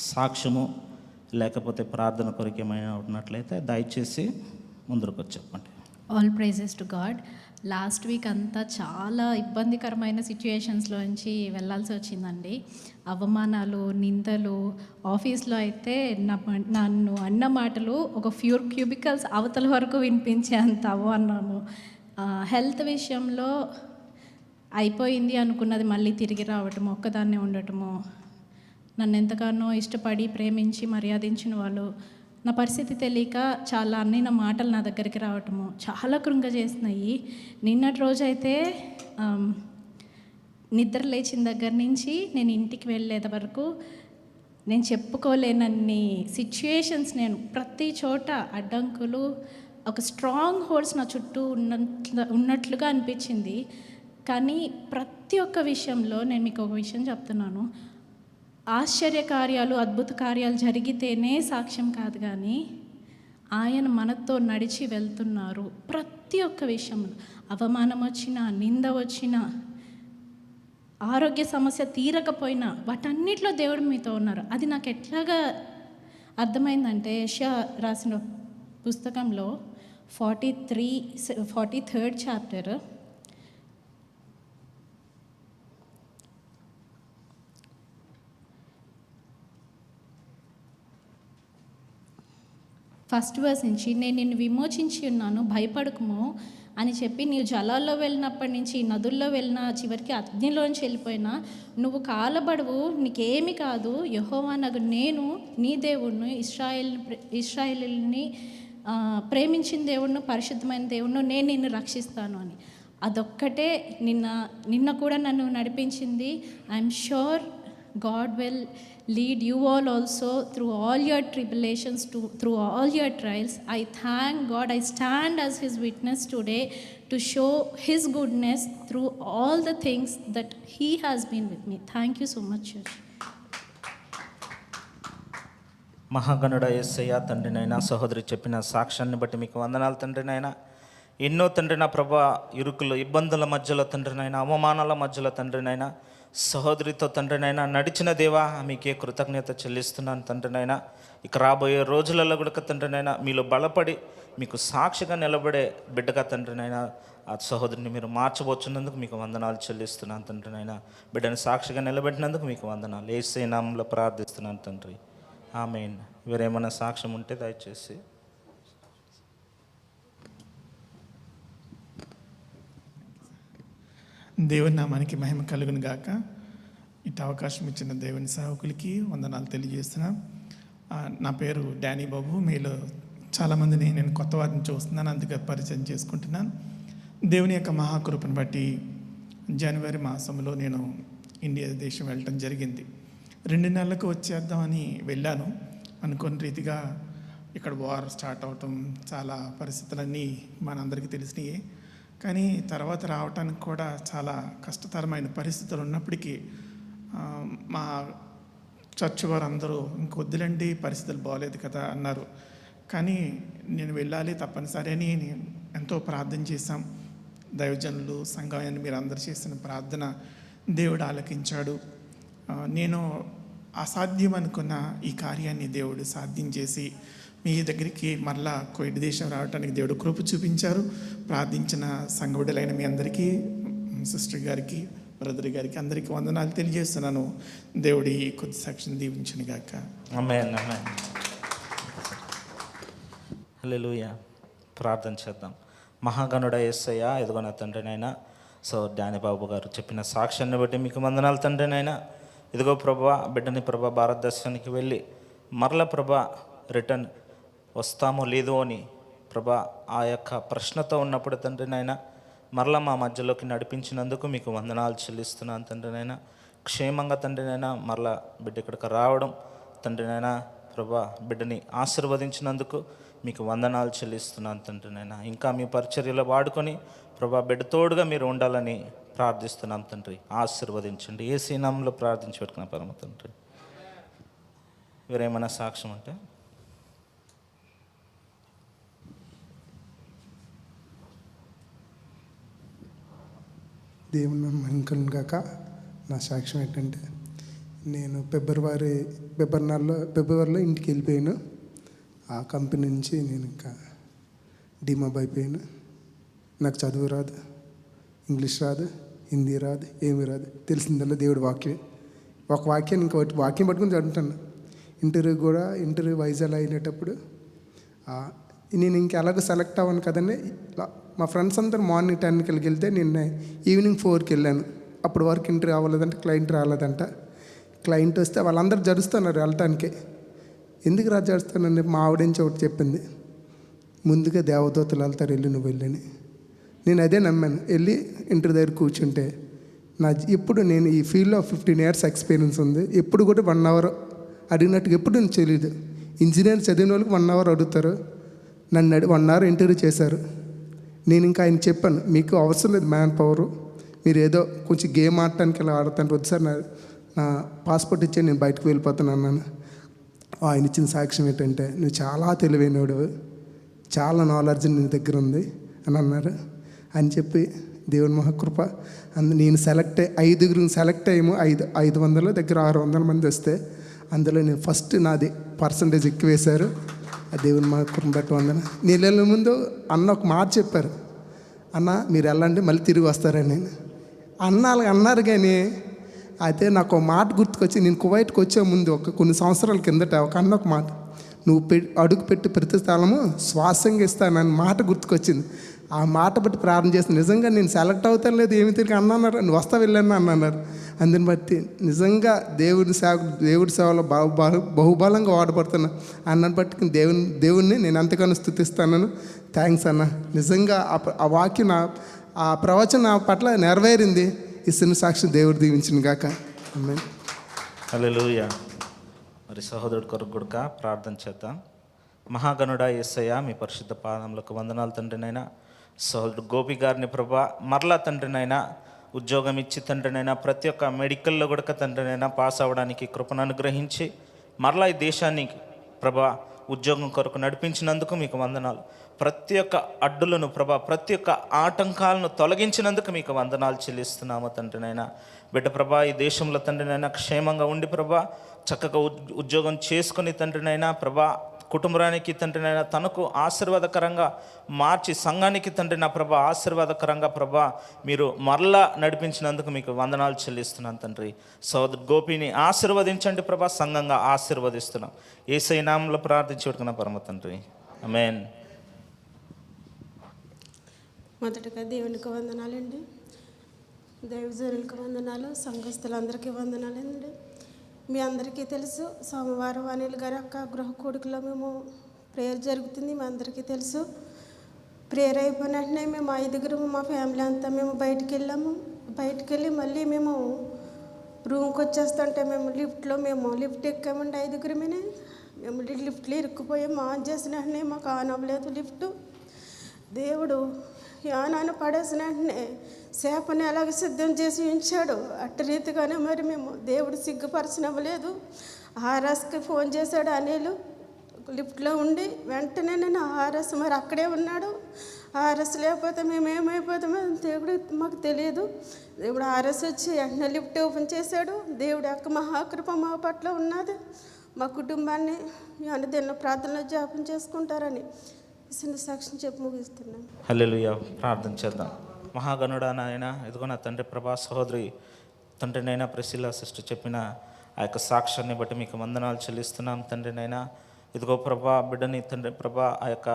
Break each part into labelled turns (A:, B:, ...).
A: సాక్ష్యము లేకపోతే ప్రార్థన కొరకు ఏమైనా ఉన్నట్లయితే దయచేసి ముందుకు వచ్చి చెప్పండి.
B: All praises to God. Last week అంతా చాలా ఇబ్బందికరమైన సిచ్యుయేషన్స్లోంచి వెళ్ళాల్సి వచ్చిందండి. అవమానాలు, నిందలు, ఆఫీస్లో అయితే నన్ను అన్న మాటలు ఒక క్యూబికల్స్ అవతల వరకు వినిపించే అంత అవమానము. హెల్త్ విషయంలో అయిపోయింది అనుకున్నది మళ్ళీ తిరిగి రావటము, ఒక్కదాన్నే ఉండటము, నన్ను ఎంతగానో ఇష్టపడి ప్రేమించి మర్యాదించిన వాళ్ళు నా పరిస్థితి తెలియక చాలా అన్ని మాటలు నా దగ్గరికి రావటము చాలా కృంగజేసినాయి. నిన్నటి రోజైతే నిద్ర లేచిన దగ్గర నుంచి నేను ఇంటికి వెళ్ళేది వరకు నేను చెప్పుకోలేనన్ని సిచ్యుయేషన్స్, నేను ప్రతి చోట అడ్డంకులు, ఒక స్ట్రాంగ్ హోల్డ్స్ నా చుట్టూ ఉన్నట్లుగా అనిపించింది. కానీ ప్రతి ఒక్క విషయంలో నేను మీకు ఒక విషయం చెప్తున్నాను, ఆశ్చర్యకార్యాలు, అద్భుత కార్యాలు జరిగితేనే సాక్ష్యం కాదు, కానీ ఆయన మనతో నడిచి వెళ్తున్నారు. ప్రతి ఒక్క విషయంలో అవమానం వచ్చినా, నింద వచ్చినా, ఆరోగ్య సమస్య తీరకపోయినా వాటన్నిటిలో దేవుడు మీతో ఉన్నారు. అది నాకు ఎట్లాగా అర్థమైందంటే యెషయా రాసిన పుస్తకంలో 43rd చాప్టర్ ఫస్ట్ వర్స్ నుంచి, నేను నిన్ను విమోచించి ఉన్నాను, భయపడకుము అని చెప్పి, నీవు జలాల్లో వెళ్ళినప్పటి నుంచి, నదుల్లో వెళ్ళినా, చివరికి అగ్నిలోంచి వెళ్ళిపోయినా నువ్వు కాలబడవు, నీకేమి కాదు, యెహోవానగు నేను నీ దేవుణ్ణి, ఇశ్రాయేలుని ప్రేమించిన దేవుణ్ణి, పరిశుద్ధమైన దేవుణ్ణి, నేను నిన్ను రక్షిస్తాను అని. అదొక్కటే నిన్న కూడా నన్ను నడిపించింది. I'm sure God will lead you all also through all your tribulations, through all your trials. I thank God. I stand as His witness today to show His goodness through all the things that He has been with me. Thank you so much, Church.
A: మహాగణుడ యేసయ్య తండ్రినైనా, సహోదరి చెప్పిన సాక్ష్యాన్ని బట్టి మీకు వందనాలు తండ్రినైనా. ఎన్నో తండ్రినా ప్రభా, ఇరుకులు, ఇబ్బందుల మధ్యలో తండ్రినైనా, అవమానాల మధ్యలో తండ్రినైనా, సహోదరితో తండ్రినైనా నడిచిన దేవా మీకే కృతజ్ఞత చెల్లిస్తున్నాను తండ్రినైనా. ఇక రాబోయే రోజులలో కూడా తండ్రినైనా మీలో బలపడి మీకు సాక్షిగా నిలబడే బిడ్డగా తండ్రినైనా ఆ సహోదరిని మీరు మార్చబోతున్నందుకు మీకు వందనాలు చెల్లిస్తున్నాను తండ్రినైనా. బిడ్డను సాక్షిగా నిలబెట్టినందుకు మీకు వందనాలు. యేసయ్య నామములో ప్రార్థిస్తున్నాను తండ్రి, ఆమేన్. వేరేమైనా సాక్ష్యం ఉంటే దయచేసి.
C: దేవుని నామానికి మహిమ కలుగును గాక. ఇటు అవకాశం ఇచ్చిన దేవుని సేవకులకి వందనాలు తెలియజేస్తున్నాను. నా పేరు డానీ బాబు. మీలో చాలామందిని నేను కొత్త వారిని చూస్తున్నాను, అందుకే పరిచయం చేసుకుంటున్నాను. దేవుని యొక్క మహాకృపను బట్టి జనవరి మాసంలో నేను ఇండియా దేశం వెళ్ళటం జరిగింది. 2 నెలలకు వచ్చేద్దామని వెళ్ళాను. అనుకోని రీతిగా ఇక్కడ వార్ స్టార్ట్ అవటం, చాలా పరిస్థితులన్నీ మనందరికీ తెలిసినాయి. కానీ తర్వాత రావటానికి కూడా చాలా కష్టతరమైన పరిస్థితులు ఉన్నప్పటికీ మా చర్చ్ వారు అందరూ ఇంకొద్దులండి, పరిస్థితులు బాగోలేదు కదా అన్నారు. కానీ నేను వెళ్ళాలి తప్పనిసరి అని ఎంతో ప్రార్థన చేశాం. దైవజనులు, సంఘాన్ని మీరు అందరు చేసిన ప్రార్థన దేవుడు ఆలకించాడు. నేను అసాధ్యం అనుకున్న ఈ కార్యాన్ని దేవుడు సాధ్యం చేసి మీ దగ్గరికి మరలా కోవిడ్ దేశం రావడానికి దేవుడు కృప చూపించారు. ప్రార్థించిన సంఘవిడులైన మీ అందరికీ, సిస్టర్ గారికి, బ్రదర్ గారికి అందరికీ వందనాలు తెలియజేస్తున్నాను. దేవుడి కొద్ది సాక్షిని దీవించును గాక.
A: ఆమేన్, ఆమేన్. హల్లెలూయా. ప్రార్థన చేద్దాం. మహాగణుడ యేసయ్య, ఎదుగో నా తండ్రినైనా, సో డానీ బాబు గారు చెప్పిన సాక్ష్యాన్ని బట్టి మీకు వందనాలు తండ్రినైనా. ఇదిగో ప్రభా, బిడ్డని ప్రభా భారతదేశానికి వెళ్ళి మరల ప్రభా రిటర్న్ వస్తామో లేదో అని ప్రభా ఆ యొక్క ప్రశ్నతో ఉన్నప్పుడు తండ్రినైనా మరలా మా మధ్యలోకి నడిపించినందుకు మీకు వందనాలు చెల్లిస్తున్నాను తండ్రినైనా. క్షేమంగా తండ్రినైనా మరలా బిడ్డ ఇక్కడికి రావడం తండ్రినైనా ప్రభా బిడ్డని ఆశీర్వదించినందుకు మీకు వందనాలు చెల్లిస్తున్నాను తండ్రినైనా. ఇంకా మీ పరిచర్యలో వాడుకొని ప్రభా బిడ్డ తోడుగా మీరు ఉండాలని ప్రార్థిస్తున్నాం తండ్రి. ఆశీర్వదించండి. యేసు నామములో ప్రార్థించి పెట్టుకున్న పరమ తండ్రి. వేరేమైనా సాక్ష్యం అంటే?
D: దేవుని మహిమకలుగాక. నా సాక్ష్యం ఏంటంటే, నేను ఫిబ్రవరిలో ఇంటికి వెళ్ళిపోయాను. ఆ కంపెనీ నుంచి నేను ఇంకా డిమోబ్ అయిపోయాను. నాకు చదువు రాదు, ఇంగ్లీష్ రాదు, హిందీ రాదు, ఏమీ రాదు. తెలిసిందల్లా దేవుడి వాక్యం. ఒక వాక్యాన్ని ఇంకొకటి వాక్యం పట్టుకుని చదువుతాను. ఇంటర్వ్యూ వైజాగ్ అయినప్పుడు నేను ఇంక ఎలాగో సెలెక్ట్ అవ్వను కదండి. మా ఫ్రెండ్స్ అందరూ మార్నింగ్ 10కి వెళ్తే నిన్న ఈవినింగ్ 4కి వెళ్ళాను. అప్పుడు వరకు ఇంటర్వ్యూ అవ్వలేదంట, క్లయింట్ రాలేదంట. క్లయింట్ వస్తే వాళ్ళందరూ జరుస్తున్నారు వెళ్ళటానికి. ఎందుకు రా జరుస్తానండి? మా ఆవిడేంచి ఒకటి చెప్పింది, ముందుగా దేవదూతలు వెళ్తారు, వెళ్ళి నువ్వు వెళ్ళని. నేను అదే నమ్మాను. వెళ్ళి ఇంటర్ దగ్గర కూర్చుంటే ఇప్పుడు నేను ఈ ఫీల్డ్లో 15 years ఎక్స్పీరియన్స్ ఉంది. ఎప్పుడు కూడా 1 hour అడిగినట్టుగా ఎప్పుడు నాకు తెలియదు. ఇంజనీర్ చదివిన వాళ్ళకి 1 hour అడుగుతారు. నన్ను 1 hour ఇంటర్వ్యూ చేశారు. నేను ఇంకా ఆయన చెప్పాను, మీకు అవసరం లేదు మ్యాన్ పవరు, మీరు ఏదో కొంచెం గేమ్ ఆడటానికి ఇలా ఆడతాను, వద్దు సార్ నా పాస్పోర్ట్ ఇచ్చే నేను బయటకు వెళ్ళిపోతాను అన్నాను. ఆయన ఇచ్చిన సాక్ష్యం ఏంటంటే, నువ్వు చాలా తెలివైనడు, చాలా నాలెడ్జ్ నీ దగ్గర ఉంది అని అన్నారు. అని చెప్పి దేవుని మహాకృప నేను ఐదుగురు సెలెక్ట్ అయ్యాము. 500 దగ్గర 600 మంది వస్తే అందులో నేను ఫస్ట్ నాది పర్సంటేజ్ ఎక్కువ వేశారు. ఆ దేవుని మహాకృప బట్టి వందన. నేను వెళ్ళే ముందు అన్న ఒక మాట చెప్పారు, అన్న మీరు వెళ్ళండి మళ్ళీ తిరిగి వస్తారని. అన్నారు కానీ అయితే నాకు ఒక మాట గుర్తుకొచ్చి, నేను కువైట్కి వచ్చే ముందు కొన్ని సంవత్సరాల కిందట ఒక మాట, నువ్వు అడుగు పెట్టి ప్రతి స్థలము శ్వాసంగా ఇస్తానని మాట గుర్తుకొచ్చింది. ఆ మాట బట్టి ప్రార్థన చేస్తాను. నిజంగా నేను సెలెక్ట్ అవుతాను లేదు ఏమి తిరిగి అన్నారు, నువ్వు వస్తా వెళ్ళాను అన్నారు. అందుని బట్టి నిజంగా దేవుడి సేవలో బహుబలంగా వాడబడుతున్నా అన్నని బట్టి దేవుణ్ణి నేను ఎంతగానో స్తుతిస్తాను. థ్యాంక్స్ అన్న. నిజంగా ఆ వాక్యం ఆ ప్రవచనం నా పట్ల నెరవేరింది. ఇస్తున్న సాక్షి దేవుడు దీవించిన గాక. ఆమేన్.
A: హల్లెలూయా. మరి సహోదరుడి కొరకు కూడా ప్రార్థన చేద్దాం. మహాగణుడా యేసయ్య, మీ పరిశుద్ధ పాదములకు వందనాలు తండ్రినైనా. సహోదరుడు గోపి గారిని ప్రభా మరలా తండ్రినైనా ఉద్యోగం ఇచ్చి తండ్రినైనా ప్రతి ఒక్క మెడికల్లో కూడా తండ్రినైనా పాస్ అవ్వడానికి కృపను అనుగ్రహించి మరలా ఈ దేశాన్ని ప్రభా ఉద్యోగం కొరకు నడిపించినందుకు మీకు వందనాలు. ప్రతి ఒక్క అడ్డులను ప్రభా, ప్రతి ఒక్క ఆటంకాలను తొలగించినందుకు మీకు వందనాలు చెల్లిస్తున్నాము తండ్రినైనా. బిడ్డ ప్రభా ఈ దేశంలో తండ్రినైనా క్షేమంగా ఉండి ప్రభా చక్కగా ఉద్యోగం చేసుకుని తండ్రినైనా ప్రభా కుటుంబానికి తండ్రినైనా తనకు ఆశీర్వాదకరంగా మార్చి సంఘానికి తండ్రి నా ప్రభా ఆశీర్వాదకరంగా ప్రభా మీరు మరలా నడిపించినందుకు మీకు వందనాలు చెల్లిస్తున్నాను తండ్రి. సోదరు గోపిని ఆశీర్వదించండి ప్రభా, సంఘంగా ఆశీర్వదిస్తున్నాం. యేసయ్య నామములో ప్రార్థించి పెట్టుకున్న పరమ తండ్రి, ఆమేన్.
E: మొదటగా దేవునికి వందనాలండి, దైవజనులకు వందనాలు, సంఘస్థులందరికీ వందనాలండి. మీ అందరికీ తెలుసు, సోమవారం అనిల్ గారి యొక్క గృహ కూడికలో మేము ప్రేయర్ జరుగుతుంది. మీ అందరికీ తెలుసు. ప్రేయర్ అయిపోయిన వెంటనే మేము 5 మా ఫ్యామిలీ అంతా మేము బయటికి వెళ్ళి మళ్ళీ మేము రూమ్కి వచ్చేస్తుంటే మేము లిఫ్ట్ ఎక్కామండి. 5 మేము లిఫ్ట్లో ఇరుక్కుపోయాము. ఆన్ చేసిన వెంటనే మాకు ఆన్ అవ్వలేదు లిఫ్ట్. దేవుడు యానాన్ని పడేసిన వెంటనే చేపని ఎలాగ సిద్ధం చేసి ఉంచాడు, అట్టి రీతిగానే మరి మేము దేవుడు సిగ్గుపరచనివ్వలేదు. ఆర్ఎస్కి ఫోన్ చేశాడు అనిల్ లిఫ్ట్లో ఉండి. వెంటనే నేను ఆర్ఎస్ మరి అక్కడే ఉన్నాడు. ఆర్ఎస్ లేకపోతే మేము ఏమైపోతామో దేవుడు మాకు తెలియదు. దేవుడు ఆర్ఎస్ వచ్చి వెంటనే లిఫ్ట్ ఓపెన్ చేశాడు. దేవుడి యొక్క మహాకృప మా పట్ల ఉన్నది. మా కుటుంబాన్ని మీ అనుదిన ప్రార్థనలో జ్ఞాపకం చేసుకుంటారని చిన్న సాక్ష్యం చెప్పి ముగిస్తున్నాను.
A: హల్లెలూయా. ప్రార్థన చేద్దాం. మహాగణుడా నాయన, ఇదిగో నా తండ్రి ప్రభా సహోదరి తండ్రినైనా ప్రిసిల్లా సిస్టర్ చెప్పిన ఆ యొక్క సాక్ష్యాన్ని బట్టి మీకు వందనాలు చెల్లిస్తున్నాం తండ్రినైనా. ఇదిగో ప్రభా బిడ్డని తండ్రి ప్రభా ఆ యొక్క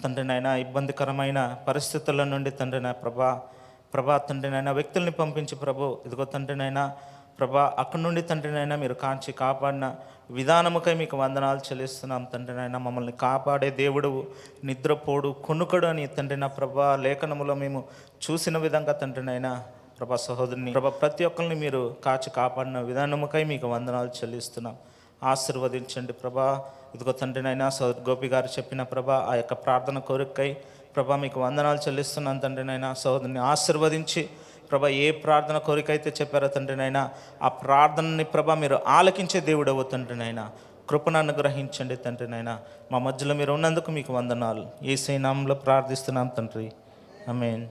A: తండ్రినైనా ఇబ్బందికరమైన పరిస్థితుల నుండి తండ్రిన ప్రభా తండ్రినైనా వ్యక్తుల్ని పంపించి ప్రభు ఇదిగో తండ్రినైనా ప్రభా అక్కడి నుండి తండ్రినైనా మీరు కాంచి కాపాడిన విధానముకై మీకు వందనాలు చెల్లిస్తున్నాం తండ్రినైనా. మమ్మల్ని కాపాడే దేవుడు, నిద్రపోడు కొనుకడు అని తండ్రిన ప్రభా లేఖనములో మేము చూసిన విధంగా తండ్రినైనా ప్రభా సహోదరుని ప్రభా ప్రతి ఒక్కరిని మీరు కాచి కాపాడిన విధానముకై మీకు వందనాలు చెల్లిస్తున్నాం. ఆశీర్వదించండి ప్రభా. ఇదిగో తండ్రినైనా సోదరు గోపి గారు చెప్పిన ప్రభా ఆ యొక్క ప్రార్థన కోరికై ప్రభా మీకు వందనాలు చెల్లిస్తున్నాను తండ్రినైనా. సోదరుని ఆశీర్వదించి ప్రభా ఏ ప్రార్థన కోరిక అయితే చెప్పారో తండ్రినైనా ఆ ప్రార్థనని ప్రభా మీరు ఆలకించే దేవుడవు తండ్రినైనా. కృపను అనుగ్రహించండి తండ్రినైనా. మా మధ్యలో మీరు ఉన్నందుకు మీకు వందనాలు. యేసయ్య నామములో ప్రార్థిస్తున్నాం తండ్రి, ఆమేన్.